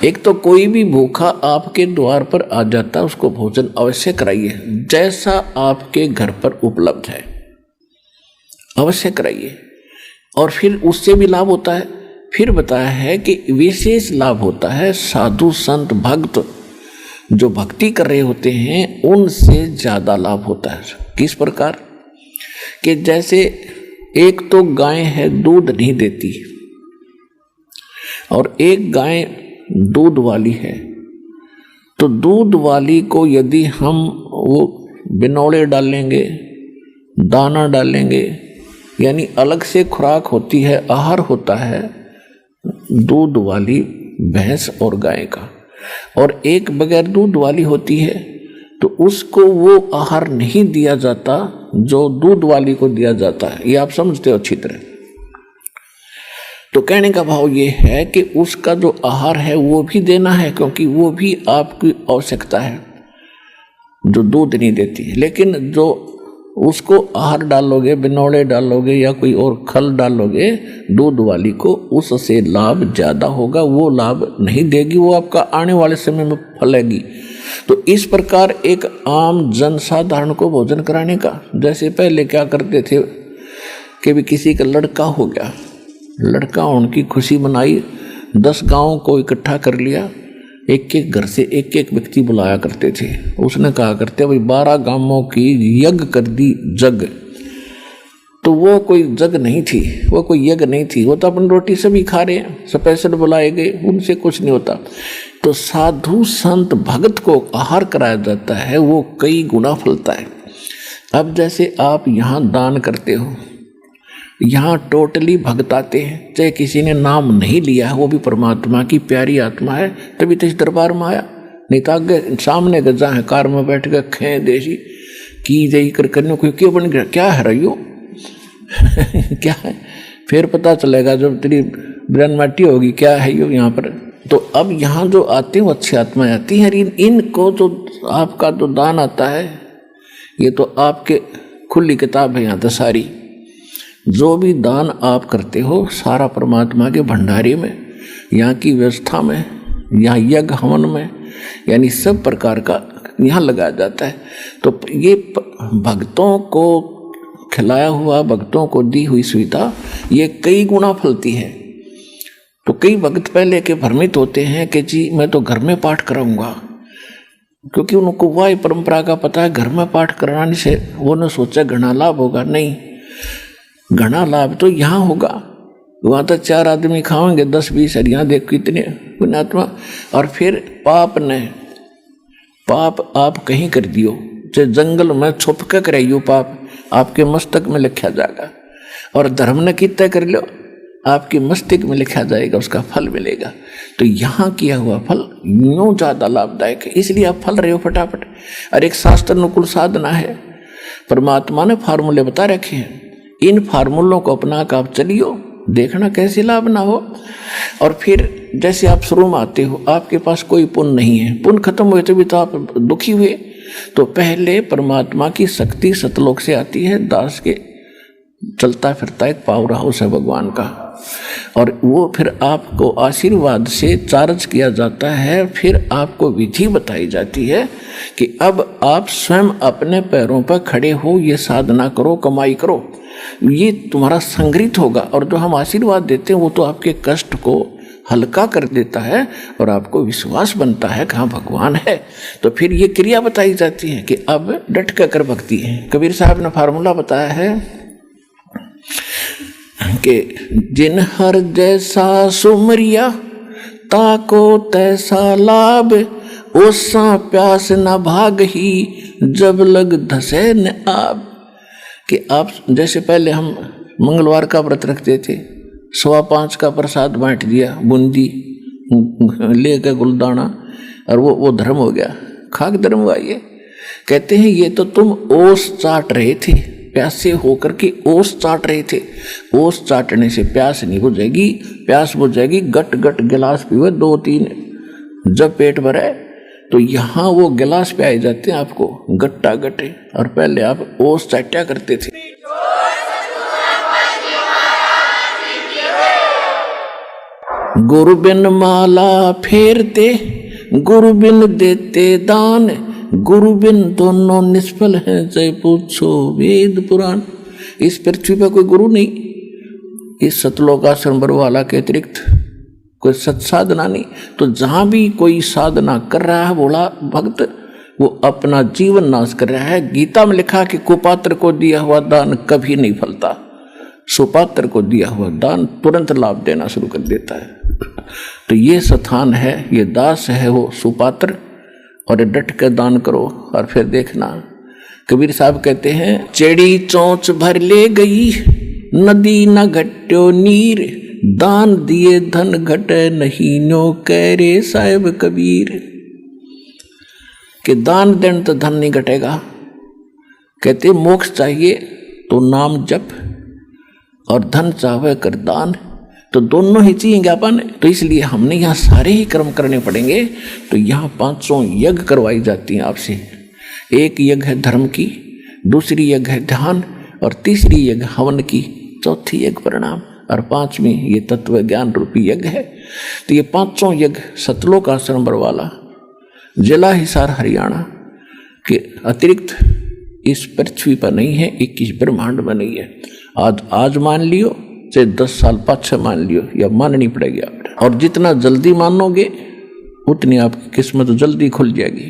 एक तो कोई भी भूखा आपके द्वार पर आ जाता है, उसको भोजन अवश्य कराइए, जैसा आपके घर पर उपलब्ध है अवश्य कराइए। और फिर उससे भी लाभ होता है। फिर बताया है कि विशेष लाभ होता है साधु संत भक्त जो भक्ति कर रहे होते हैं उनसे ज्यादा लाभ होता है। किस प्रकार कि जैसे एक तो गाय है दूध नहीं देती और एक गाय दूध वाली है, तो दूध वाली को यदि हम वो बिनौले डालेंगे, दाना डालेंगे, यानी अलग से खुराक होती है, आहार होता है दूध वाली भैंस और गाय का, और एक बगैर दूध वाली होती है, तो उसको वो आहार नहीं दिया जाता जो दूध वाली को दिया जाता है। ये आप समझते हो अच्छी तरह। तो कहने का भाव ये है कि उसका जो आहार है वो भी देना है, क्योंकि वो भी आपकी आवश्यकता है जो दूध नहीं देती। लेकिन जो उसको आहार डालोगे, बिनौले डालोगे या कोई और खल डालोगे दूध वाली को, उससे लाभ ज्यादा होगा, वो लाभ नहीं देगी, वो आपका आने वाले समय में फलेगी। तो इस प्रकार एक आम जनसाधारण को भोजन कराने का, जैसे पहले क्या करते थे कि भी किसी का लड़का हो गया, लड़का उनकी खुशी मनाई, 10 गाँव को इकट्ठा कर लिया, एक एक घर से एक एक व्यक्ति बुलाया करते थे। उसने कहा करते भाई 12 गांवों की यज्ञ कर दी जग, तो वो कोई जग नहीं थी, वो कोई यज्ञ नहीं थी, वो तो अपन रोटी सभी खा रहे हैं, स्पेशल बुलाए गए, उनसे कुछ नहीं होता। तो साधु संत भगत को आहार कराया जाता है, वो कई गुना फलता है। अब जैसे आप यहाँ दान करते हो, यहाँ टोटली भक्त आते हैं, चाहे किसी ने नाम नहीं लिया है, वो भी परमात्मा की प्यारी आत्मा है, तभी तो इस दरबार में आया। नहीं तो आगे सामने गजा है, कार में बैठ कर खे देशी की जई कर करने कोई क्यों बन गया, क्या है रही क्या है, फिर पता चलेगा जब तेरी ब्रन माटी होगी क्या है यो यहाँ पर। तो अब यहाँ जो आते हैं वो अच्छी आत्माएं आती हैं। इनको जो आपका जो दान आता है, ये तो आपके खुली किताब है यहाँ तो सारी, जो भी दान आप करते हो सारा परमात्मा के भंडारे में, यहाँ की व्यवस्था में, यहाँ यज्ञ हवन में, यानी सब प्रकार का यहाँ लगाया जाता है। तो ये भक्तों को खिलाया हुआ, भक्तों को दी हुई सुविधा ये कई गुना फलती है। तो कई भक्त पहले के भ्रमित होते हैं कि जी मैं तो घर में पाठ कराऊंगा, क्योंकि उनको वह परंपरा का पता है घर में पाठ कराने से वो न सोचा घना लाभ होगा। नहीं, घना लाभ तो यहाँ होगा, वहाँ तो 4 आदमी खाएंगे 10-20, और यहाँ देख कितने पुण्यात्मा। और फिर पाप आप कहीं कर दियो, चाहे जंगल में छुप के कराइयो, पाप आपके मस्तक में लिखा जाएगा, और धर्म ने कितना कर लो आपके मस्तिष्क में लिखा जाएगा, उसका फल मिलेगा। तो यहाँ किया हुआ फल यूँ ज़्यादा लाभदायक है, इसलिए आप फल रहे हो फटाफट। और एक शास्त्र अनुकूल साधना है, परमात्मा ने फार्मूले बता रखे हैं, इन फार्मूलों को अपना कर आप चलियो, देखना कैसे लाभ ना हो। और फिर जैसे आप शुरू में आते हो, आपके पास कोई पुण्य नहीं है, पुण्य खत्म हुए तभी तो आप दुखी हुए। तो पहले परमात्मा की शक्ति सतलोक से आती है, दास के चलता फिरता एक पावर हाउस है भगवान का, और वो फिर आपको आशीर्वाद से चार्ज किया जाता है। फिर आपको विधि बताई जाती है कि अब आप स्वयं अपने पैरों पर खड़े हो, ये साधना करो, कमाई करो, ये तुम्हारा संग्रहित होगा। और जो हम आशीर्वाद देते हैं वो तो आपके कष्ट को हल्का कर देता है और आपको विश्वास बनता है कि हाँ भगवान है। तो फिर ये क्रिया बताई जाती है कि अब डट कर भक्ति है। कबीर साहब ने फार्मूला बताया है कि जिन हर जैसा सुमरिया ताको तैसा लाभ, ओसा प्यास न भाग ही जब लग धसे न आब। कि आप जैसे पहले हम मंगलवार का व्रत रखते थे, 5:15 का प्रसाद बांट दिया, बूंदी ले गए गुलदाना, और वो धर्म हो गया, खाक धर्म हुआ। ये कहते हैं ये तो तुम ओस चाट रहे थे, प्यासे होकर के ओस चाट रहे थे। ओस चाटने से प्यास नहीं बुझेगी, प्यास बुझेगी गट गट गिलास पीवे 2-3, जब पेट भरे तो यहाँ वो गिलास पे आए जाते हैं आपको गट्टा गटे, और पहले आप ओस चाट्या करते थे। गुरु बिन माला फेरते, गुरु बिन देते दान, गुरु बिन दोनों निष्फल हैं, चाहे पूछो वेद पुराण। इस पृथ्वी पर कोई गुरु नहीं, इस सतलोकाश्रम बरवाला के अतिरिक्त कोई सत्साधना नहीं। तो जहां भी कोई साधना कर रहा है भोला भक्त, वो अपना जीवन नाश कर रहा है। गीता में लिखा कि कुपात्र को दिया हुआ दान कभी नहीं फलता, सुपात्र को दिया हुआ दान तुरंत लाभ देना शुरू कर देता है। तो ये स्थान है, ये दास है वो सुपात्र, और डट कर दान करो और फिर देखना। कबीर साहब कहते हैं, चेड़ी चोंच भर ले गई, नदी न घट्यो नीर, दान दिए धन घटे नहीं, नो कह रे साहिब कबीर। कि दान देने तो धन नहीं घटेगा। कहते मोक्ष चाहिए तो नाम जप, और धन चाहे कर दान, तो दोनों ही चाहिए अपन। तो इसलिए हमने यहाँ सारे ही कर्म करने पड़ेंगे। तो यहाँ 500 यज्ञ करवाई जाती हैं आपसे। एक यज्ञ है धर्म की, दूसरी यज्ञ है ध्यान, और तीसरी यज्ञ हवन की, चौथी यज्ञ प्रणाम, और पांचवी ये तत्व ज्ञान रूपी यज्ञ है। तो ये 500 यज्ञ सतलोक आश्रम बरवाला जिला हिसार हरियाणा के अतिरिक्त इस पृथ्वी पर नहीं है, 21 ब्रह्मांड में नहीं है। आज मान लियो, चाहे 10 साल पाछे मान लियो, या माननी पड़ेगी आप। और जितना जल्दी मानोगे उतनी आपकी किस्मत जल्दी खुल जाएगी।